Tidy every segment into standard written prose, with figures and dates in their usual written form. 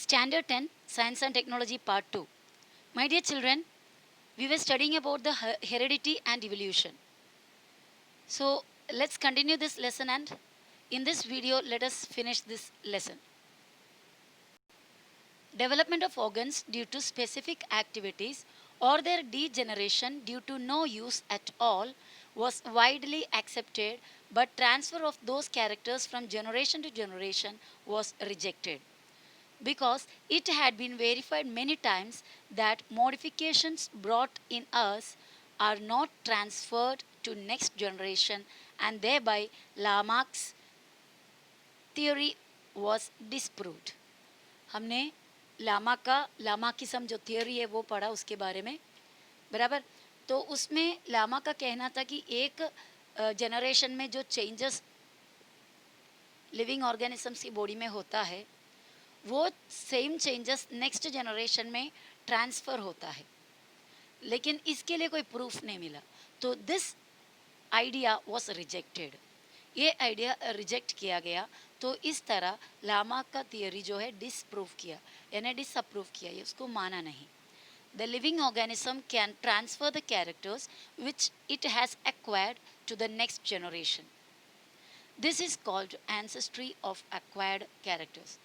Standard 10, Science and Technology Part 2. My dear children, we were studying about the heredity and evolution. So let's continue this lesson, and in this video let us finish this lesson. Development of organs due to specific activities or their degeneration due to no use at all was widely accepted, but transfer of those characters from generation to generation was rejected, because it had been verified many times that modifications brought in us are not transferred to next generation, and thereby Lamarck's theory was disproved. हमने लामाकिज्म जो theory है वो पढ़ा उसके बारे में, बराबर। तो उसमें लामा का कहना था कि एक जनरेशन में जो चेंजेस लिविंग ऑर्गेनिजम्स की बॉडी में होता है वो सेम चेंजेस नेक्स्ट जनरेशन में ट्रांसफ़र होता है, लेकिन इसके लिए कोई प्रूफ नहीं मिला। तो दिस आइडिया वॉज रिजेक्टेड, ये आइडिया रिजेक्ट किया गया। तो इस तरह लामा का थियोरी जो है डिसप्रूव किया, यानी डिसअप्रूव किया, ये उसको माना नहीं। The living organism can transfer the characters which it has acquired to the next generation. This is called ancestry of acquired characters.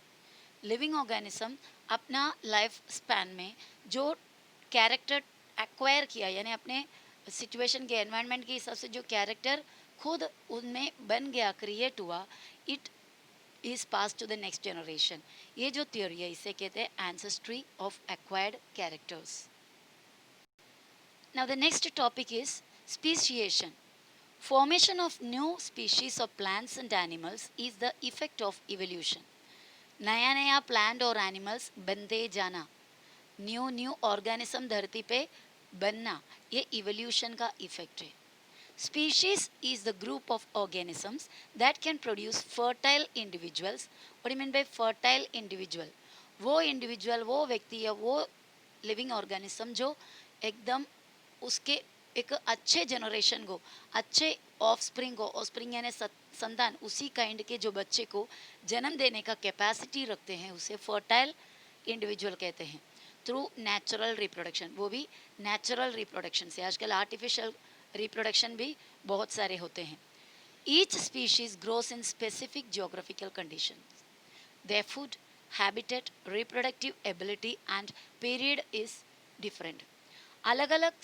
Living organism अपना लाइफ स्पैन में जो कैरेक्टर एक्वायर किया, यानी अपने सिचुएशन के एनवायरनमेंट के हिसाब से जो कैरेक्टर खुद उनमें बन गया, क्रिएट हुआ, it is pass to the next generation. ये जो थ्योरी है इसे कहते हैं ancestry of acquired characters. Now the next topic is speciation. Formation of new species of plants and animals is the effect of evolution. नया नया plant और animals बनते जाना, न्यू ऑर्गेनिज्म धरती पे बनना, ये इवोल्यूशन का इफेक्ट है। Species is the group of organisms that can produce fertile individuals. What you mean by fertile individual? वो इंडिविजुअल, वो व्यक्ति या वो लिविंग ऑर्गेनिज्म जो एकदम उसके एक अच्छे जनरेशन को, अच्छे ऑफस्प्रिंग को, ऑफस्प्रिंग यानी संतान, उसी काइंड के जो बच्चे को जन्म देने का कैपेसिटी रखते हैं, उसे फर्टाइल इंडिविजुअल कहते हैं। थ्रू नेचुरल रिप्रोडक्शन, वो भी नेचुरल रिप्रोडक्शन से, आजकल आर्टिफिशियल रिप्रोडक्शन भी बहुत सारे होते हैं। Each species grows in specific geographical conditions. Their food, habitat, reproductive ability and period is different. अलग अलग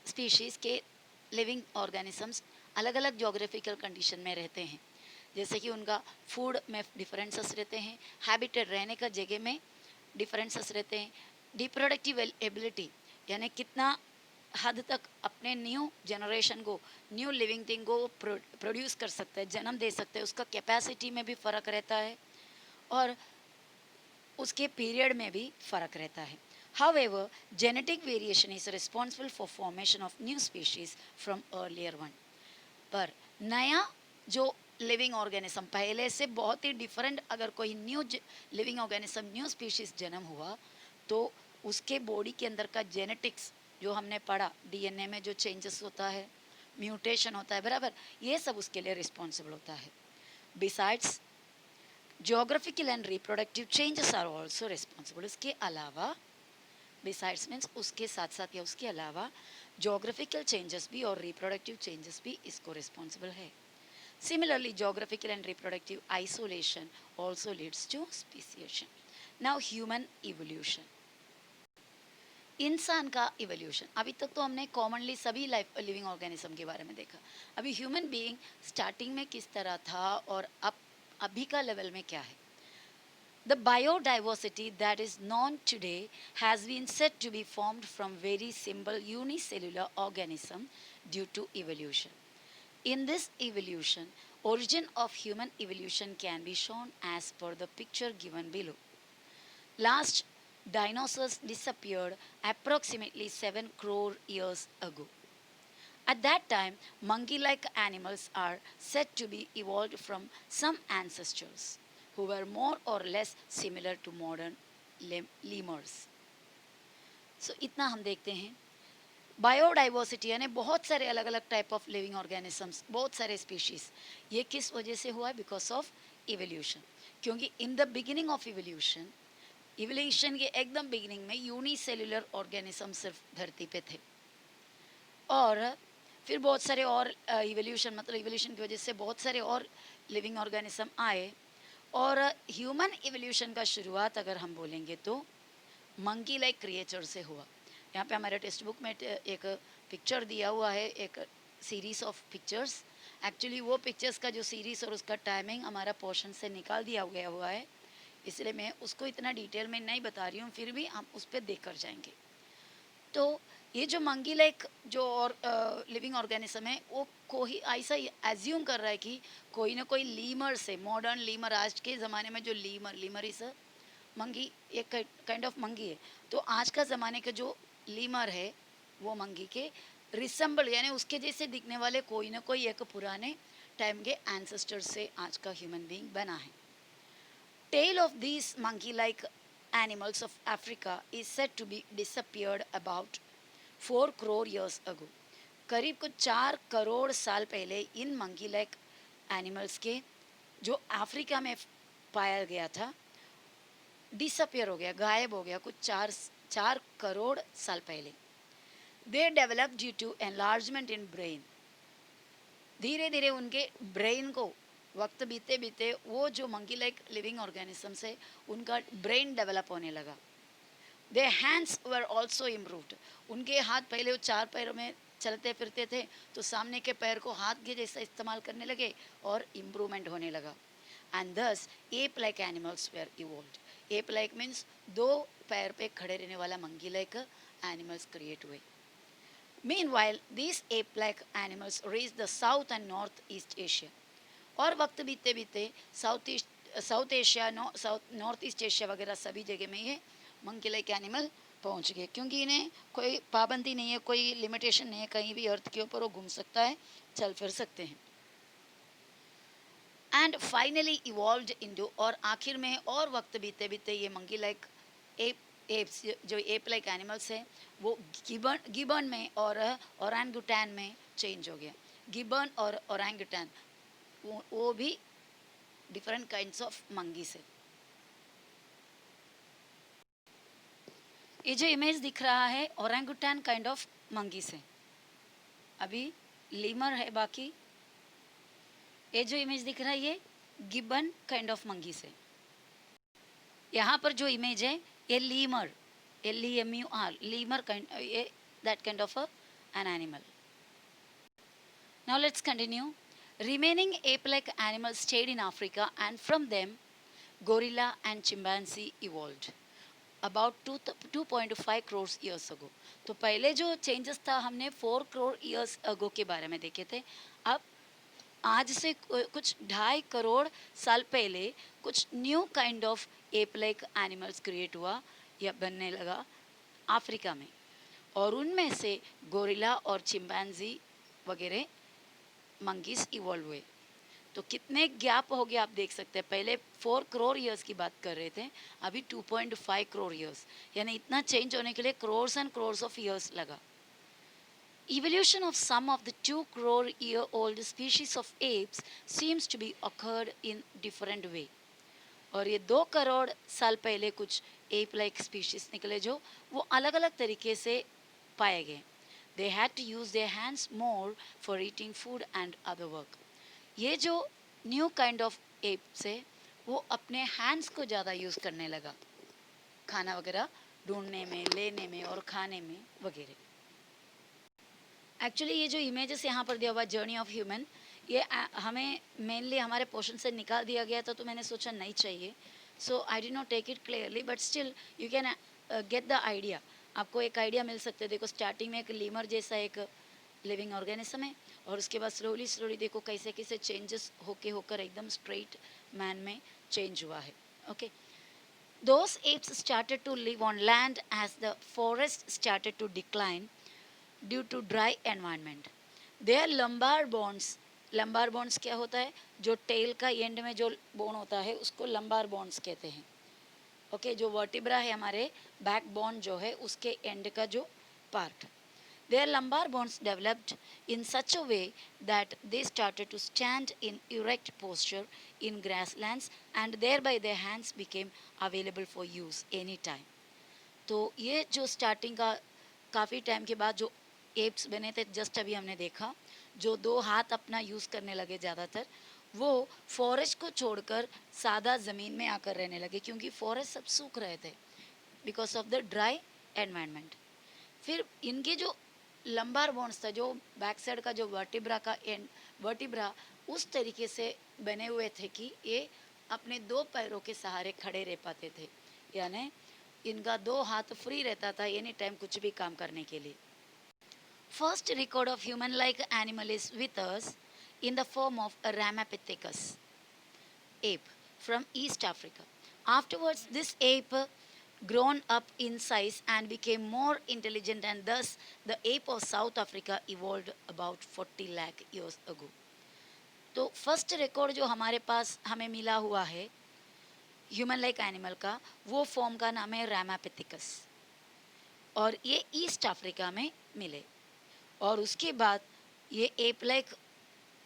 स्पीशीज़ के लिविंग ऑर्गेनिजम्स अलग अलग जोग्राफिकल कंडीशन में रहते हैं, जैसे कि उनका फूड में डिफरेंसेस रहते हैं, हैबिटेट रहने का जगह में डिफरेंसेस रहते हैं, रिप्रोडक्टिव एबिलिटी यानी कितना हद तक अपने न्यू जनरेशन को, न्यू लिविंग थिंग को प्रोड्यूस कर सकता है, जन्म दे सकता है, उसका कैपेसिटी में भी फ़र्क रहता है और उसके पीरियड में भी फ़र्क रहता है। However, genetic variation is responsible for formation of new species from earlier one. पर नया जो लिविंग ऑर्गेनिज्म पहले से बहुत ही डिफरेंट, अगर कोई new living organism, new species जन्म हुआ, तो उसके बॉडी के अंदर का जेनेटिक्स जो हमने पढ़ा, डीएनए में जो चेंजेस होता है, म्यूटेशन होता है, बराबर, ये सब उसके लिए रिस्पॉन्सिबल होता है। Besides geographical and reproductive changes are also responsible. इसके अलावा, बिसाइड्स मीन्स उसके साथ साथ या उसके अलावा जोग्राफिकल चेंजेस भी और रिप्रोडक्टिव चेंजेस भी इसको रिस्पॉन्सिबल है। Similarly geographical and reproductive isolation also leads to speciation. Now human evolution, इंसान का इवोल्यूशन। अभी तक तो हमने कॉमनली सभी लाइफ लिविंग ऑर्गेनिज्म के बारे में देखा। अभी ह्यूमन बीइंग स्टार्टिंग में किस तरह था और अब अभी का लेवल में क्या है। The biodiversity that is known today has been said to be formed from very simple unicellular organism due to evolution. In this evolution, origin of human evolution can be shown as per the picture given below. Last dinosaurs disappeared approximately 7 crore years ago. At that time, monkey-like animals are said to be evolved from some ancestors who were more or less similar to modern lemurs. So इतना हम देखते हैं। Biodiversity यानी बहुत सारे अलग अलग type of living organisms, बहुत सारे स्पीशीज़, ये किस वजह से हुआ है? Because of evolution. क्योंकि in the beginning of evolution, evolution के एकदम बिगिनिंग में यूनिसेल्युलर ऑर्गेनिज्म सिर्फ धरती पे थे, और फिर बहुत सारे और इवोल्यूशन, मतलब इवोल्यूशन की वजह से बहुत सारे और लिविंग ऑर्गेनिज्म आए। और ह्यूमन इवोल्यूशन का शुरुआत अगर हम बोलेंगे तो मंकी लाइक क्रिएचर से हुआ। यहाँ पे हमारे टेक्स्ट बुक में एक पिक्चर दिया हुआ है, एक सीरीज ऑफ पिक्चर्स। एक्चुअली वो पिक्चर्स का जो सीरीज और उसका टाइमिंग हमारा पोर्शन से निकाल दिया गया हुआ है, इसलिए मैं उसको इतना डिटेल में नहीं बता रही हूँ, फिर भी हम उस पर देख कर जाएंगे। तो ये जो मंकी लाइक जो और लिविंग ऑर्गेनिज्म है, वो कोई ऐसा एज्यूम कर रहा है कि कोई ना कोई लीमर से, मॉडर्न लीमर, आज के ज़माने में जो लीमर इस मंकी, एक काइंड ऑफ मंकी है, तो आज का ज़माने का जो लीमर है वो मंकी के रिसेंबल, यानी उसके जैसे दिखने वाले कोई ना कोई एक पुराने टाइम के एंसेस्टर से आज का ह्यूमन बीइंग बना है। Tail of these monkey-like animals of Africa is said to be disappeared about 4 crore years ago. करीब कुछ 4 करोड़ साल पहले इन मंकी लाइक एनिमल्स के जो अफ्रीका में पाया गया था, डिसअपियर हो गया, गायब हो गया कुछ 4 करोड़ साल पहले। They develop due to enlargement in brain. धीरे धीरे उनके ब्रेन को वक्त बीते बीते वो जो मंकी लाइक लिविंग ऑर्गेनिजम्स है उनका ब्रेन डेवलप होने लगा। दे हैंड्स वर ऑल्सो इम्प्रूव्ड। उनके हाथ, पहले वो 4 पैरों में चलते फिरते थे, तो सामने के पैर को हाथ के जैसा इस्तेमाल करने लगे और इम्प्रूवमेंट होने लगा। And this ape like animals were evolved. Ape like means 2 पैर पे खड़े रहने वाला मंकी लाइक एनिमल्स क्रिएट हुए। Meanwhile, these ape-like animals reached the South and Northeast Asia. और वक्त बीते बीते south Asia, north east Asia वगैरह सभी जगह में ये मंकी लाइक एनिमल पहुंच गए, क्योंकि इन्हें कोई पाबंदी नहीं है, कोई लिमिटेशन नहीं है, कहीं भी अर्थ के ऊपर वो घूम सकता है, चल फिर सकते हैं। एंड फाइनली इवॉल्व्ड इनटू, और आखिर में और वक्त बीते बीते ये मंकी लाइक एप्स, जो एप लाइक एनिमल्स है, वो गिबन में और ओरंगुटैन में चेंज हो गया। गिबन और ओरंगुटैन वो भी डिफरेंट काइंड्स ऑफ मंकी से। ये जो इमेज दिख रहा है ओरंगुटैन काइंड ऑफ मंकी से, अभी लीमर है बाकी। ये जो इमेज दिख रहा है ये गिबन काइंड ऑफ मंकी से। यहाँ पर जो इमेज है ये लीमर, LEMUR, लीमर काइंड, ये that kind of an animal. Now let's continue. Remaining ape-like animals stayed in Africa, and from them gorilla and chimpanzee evolved about 2.5 crores years ago. तो पहले जो चेंजेस था हमने 4 crore years ago के बारे में देखे थे। अब आज से कुछ 2.5 करोड़ साल पहले कुछ new kind of app like animals create हुआ या बनने लगा अफ्रीका में, और उनमें से गोरिल्ला और चिंपैंजी वगैरह मंकीज इवॉल्व हुए। तो कितने गैप हो गया आप देख सकते हैं। पहले 4 करोड़ ईयर्स की बात कर रहे थे, अभी 2.5 करोड़ ईयर्स, यानी इतना चेंज होने के लिए crores and crores of years लगा। Evolution of some of the 2 crore year old species of apes seems to be occurred in different way. और ये 2 करोड़ साल पहले कुछ एप लाइक स्पीशीज निकले जो वो अलग अलग तरीके से पाए गए। They had to use their hands more for eating food and other work. ये जो न्यू काइंड ऑफ एप्स है वो अपने हैंड्स को ज़्यादा यूज़ करने लगा, खाना वगैरह ढूंढने में, लेने में और खाने में वगैरह। एक्चुअली ये जो इमेजेस यहाँ पर दिया हुआ जर्नी ऑफ ह्यूमन, ये हमें मेनली हमारे पोर्शन से निकाल दिया गया था, तो मैंने सोचा नहीं चाहिए, so I did not take it clearly, but still you can get the idea. आपको एक आइडिया मिल सकता है। देखो स्टार्टिंग में एक लीमर जैसा एक लिविंग ऑर्गेनिज्म है, और उसके बाद स्लोली स्लोली देखो कैसे कैसे चेंजेस होकर एकदम स्ट्रेट मैन में चेंज हुआ है। Okay, those apes started to live on land as the forest started to decline due to dry environment. Their lumbar bones क्या होता है, जो टेल का एंड में जो बोन होता है उसको lumbar bones कहते हैं। ओके, जो वर्टिब्रा है हमारे बैक बोन जो है उसके एंड का जो part. Their lumbar bones developed in such a way that they started to stand in erect posture in grasslands, and thereby their hands became available for use anytime. तो ये जो starting का काफ़ी टाइम के बाद जो एप्स बने थे, जस्ट अभी हमने देखा, जो दो हाथ अपना यूज़ करने लगे ज़्यादातर, वो फॉरेस्ट को छोड़कर सादा ज़मीन में आकर रहने लगे, क्योंकि फॉरेस्ट सब सूख रहे थे because of the dry environment. फिर इनके जो लंबार बोन्स था, जो बैक साइड का जो वर्टिब्रा का एंड वर्टिब्रा उस तरीके से बने हुए थे कि ये अपने दो पैरों के सहारे खड़े रह पाते थे, यानी इनका दो हाथ फ्री रहता था एनी टाइम कुछ भी काम करने के लिए. First record of human like animal is with us in the form of a Ramapithecus ape from East Africa. Afterwards, this ape grown up in size and became more intelligent, and thus the ape of South Africa evolved about 40 lakh years ago. तो first record जो हमारे पास हमें मिला हुआ है human like animal का, वो form का नाम है रामापिथिकस, और ये ईस्ट अफ्रीका में मिले. और उसके बाद ये एप लाइक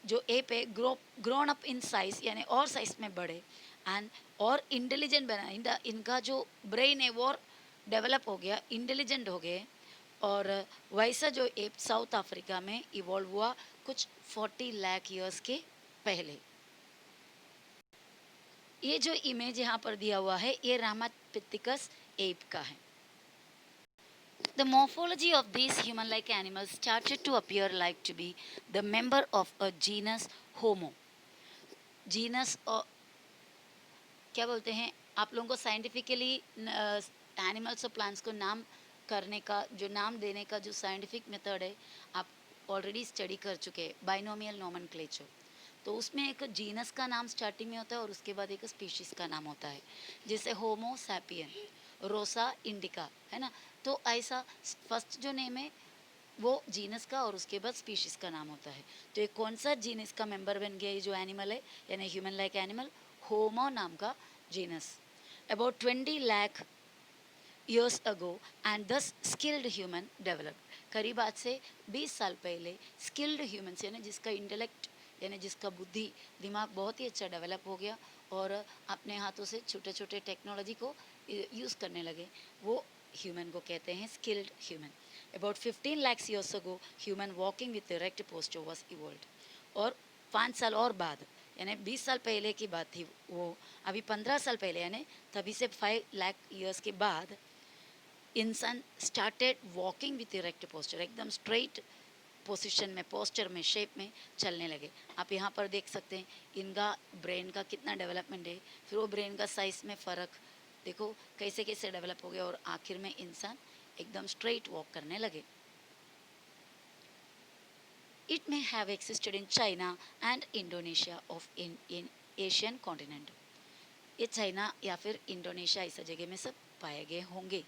जो एप है ग्रोन अप इन साइज, यानी और साइज में बढ़े, एंड और इंटेलिजेंट बना. इनका जो ब्रेन है वो डेवलप हो गया, इंटेलिजेंट हो गए. और वैसा जो एप साउथ अफ्रीका में इवॉल्व हुआ कुछ 40 लाख ईयर्स के पहले. ये जो इमेज यहाँ पर दिया हुआ है ये रामापिथिकस एप का है. The morphology of these human-like animals started to appear like to be the member of a genus Homo. Genus और क्या बोलते हैं आप लोगों को साइंटिफिकली एनिमल्स और प्लांट्स को नाम करने का, जो नाम देने का जो साइंटिफिक मेथड है, आप ऑलरेडी स्टडी कर चुके हैं, बाइनोमियल नोमेनक्लेचर. तो उसमें एक जीनस का नाम स्टार्टिंग में होता है और उसके बाद एक स्पीशीज़ का नाम होता है, जैसे होमो सैपियन, रोसा इंडिका, है ना. तो ऐसा फर्स्ट जो नेम है वो जीनस का और उसके बाद स्पीशीज़ का नाम होता है. तो ये कौन सा जीनस का मेंबर बन गया ये जो एनिमल है, यानी ह्यूमन लाइक एनिमल, होमो नाम का genus. About 20 lakh years ago, and thus skilled human developed. करीब आज से 20 साल पहले skilled humans, यानी जिसका इंटेलेक्ट, यानी जिसका बुद्धि दिमाग बहुत ही अच्छा डेवलप हो गया और अपने हाथों से छोटे छोटे टेक्नोलॉजी को यूज़ करने लगे, वो ह्यूमन को कहते हैं skilled human. About 15 lakhs years ago, human walking with erect posture was evolved. और 5 साल और बाद, यानी 20 साल पहले की बात थी वो, अभी 15 साल पहले, यानी तभी से 5 लाख ईयर्स के बाद इंसान started walking with erect posture, एकदम स्ट्रेट पोजीशन में, पोस्चर में, शेप में चलने लगे. आप यहाँ पर देख सकते हैं इनका ब्रेन का कितना डेवलपमेंट है, फिर वो ब्रेन का साइज में फ़र्क देखो कैसे कैसे डेवलप हो गया, और आखिर में इंसान एकदम स्ट्रेट वॉक करने लगे. It may have existed in China and Indonesia of in Asian continent. ये चाइना या फिर इंडोनेशिया ऐसा जगह में सब पाए गए होंगे.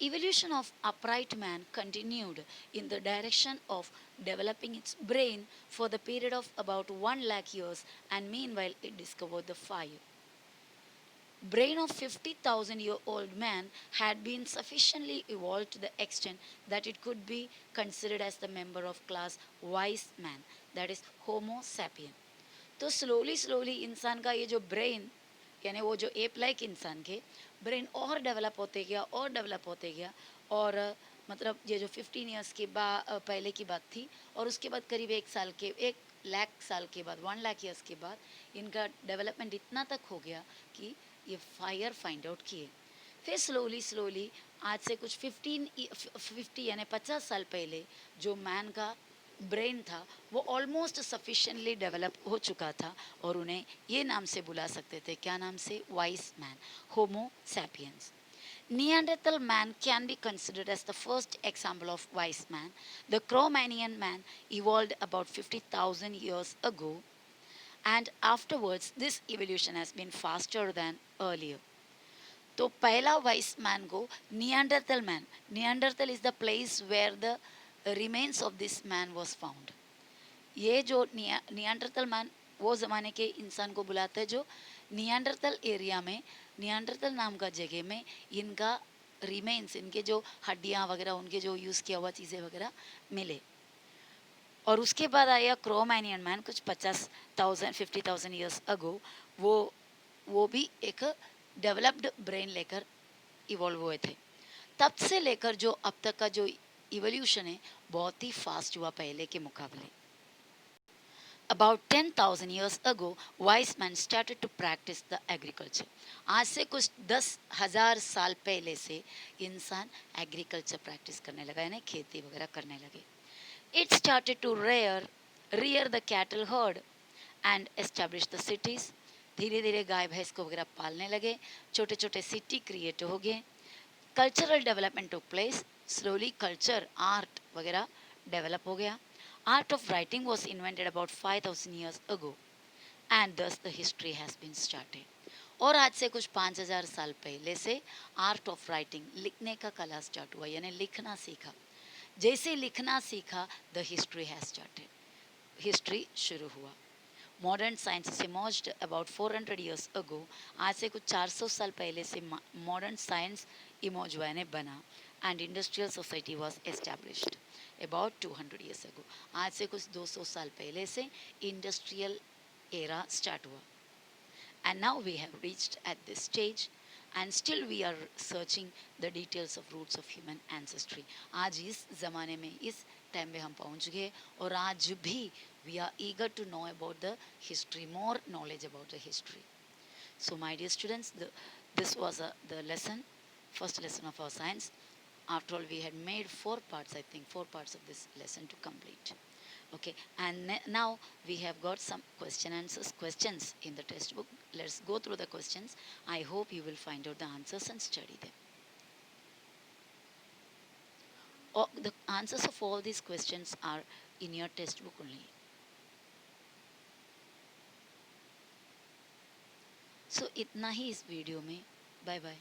Evolution of upright man continued in the direction of developing its brain for the period of about 1 lakh years, and meanwhile it discovered the fire. Brain of 50,000-year-old man had been sufficiently evolved to the extent that it could be considered as the member of class wise man, that is Homo sapien. तो slowly इंसान का ये जो brain, यानी वो जो ape like इंसान के ब्रेन और डेवलप होते गया और डेवलप होते गया, और मतलब ये जो 15 ईयर्स के बाद पहले की बात थी, और उसके बाद करीब 1 लाख साल के बाद, 1 लाख ईयर्स के बाद इनका डेवलपमेंट इतना तक हो गया कि ये फायर फाइंड आउट किए. फिर स्लोली आज से कुछ 50 यानी 50 साल पहले जो मैन का ब्रेन था वो ऑलमोस्ट सफिशिएंटली डेवलप हो चुका था, और उन्हें ये नाम से बुला सकते थे, क्या नाम से, vice man, Homo sapiens. Neanderthal man can be considered as the first example of wise man. The Cro-Magnon man evolved about 50,000 years ago, and afterwards this evolution has been faster than earlier. तो पहला wise man को Neanderthal man, Neanderthal is the place where the remains of this man was found. ये जो नियांडरथल man वो ज़माने के इंसान को बुलाते हैं जो नियांडरथल एरिया में, नियांडरथल नाम का जगह में इनका रिमेन्स, इनके जो हड्डियाँ वगैरह, उनके जो यूज़ किया हुआ चीज़ें वगैरह मिले। और उसके बाद आया क्रोमैनियन मैन कुछ 50,000 50,000 ईयर्स अगो। वो वो भी एक डेवलप्ड ब्रेन लेकर इवॉल्व हुए थे। तब से लेकर जो अब तक का जो इवोल्यूशन है बहुत ही फास्ट हुआ पहले के मुकाबले। About 10,000 years ago, wise men started to practice the agriculture. आज से कुछ 10,000 साल पहले से इंसान एग्रीकल्चर प्रैक्टिस करने लगा, यानी खेती वगैरह करने लगे. It started to rear the cattle herd and establish the cities. धीरे धीरे गाय भैंस को वगैरह पालने लगे, छोटे छोटे सिटी क्रिएट हो गए. Cultural development took place, slowly culture art वगैरह डेवलप हो गया. Art of writing was invented about 5,000 years ago, and thus the history has been started. और आज से कुछ 5,000 साल पहले से आर्ट ऑफ राइटिंग, लिखने का कला स्टार्ट हुआ, यानी लिखना सीखा. जैसे लिखना सीखा, the history has started, history शुरू हुआ. Modern science emerged about 400 years ago. आज से कुछ 400 साल पहले से मॉडर्न साइंस इमर्ज हुआ, यानी बना. And industrial society was established about 200 years ago. आज से कुछ 200 साल पहले से इंडस्ट्रियल एरा स्टार्ट हुआ. And now we have reached at this stage, and still we are searching the details of roots of human ancestry. आज इस ज़माने में इस टाइम में हम पहुंच गए, और आज भी we are eager to know about the history, more knowledge about the history. So my dear students, this was the lesson, first lesson of our science. After all, we had made 4 parts, I think 4 parts of this lesson to complete. Okay, and now we have got some questions in the textbook. Let's go through the questions. I hope you will find out the answers and study them. The answers of all these questions are in your textbook only. So इतना ही इस video में. Bye bye.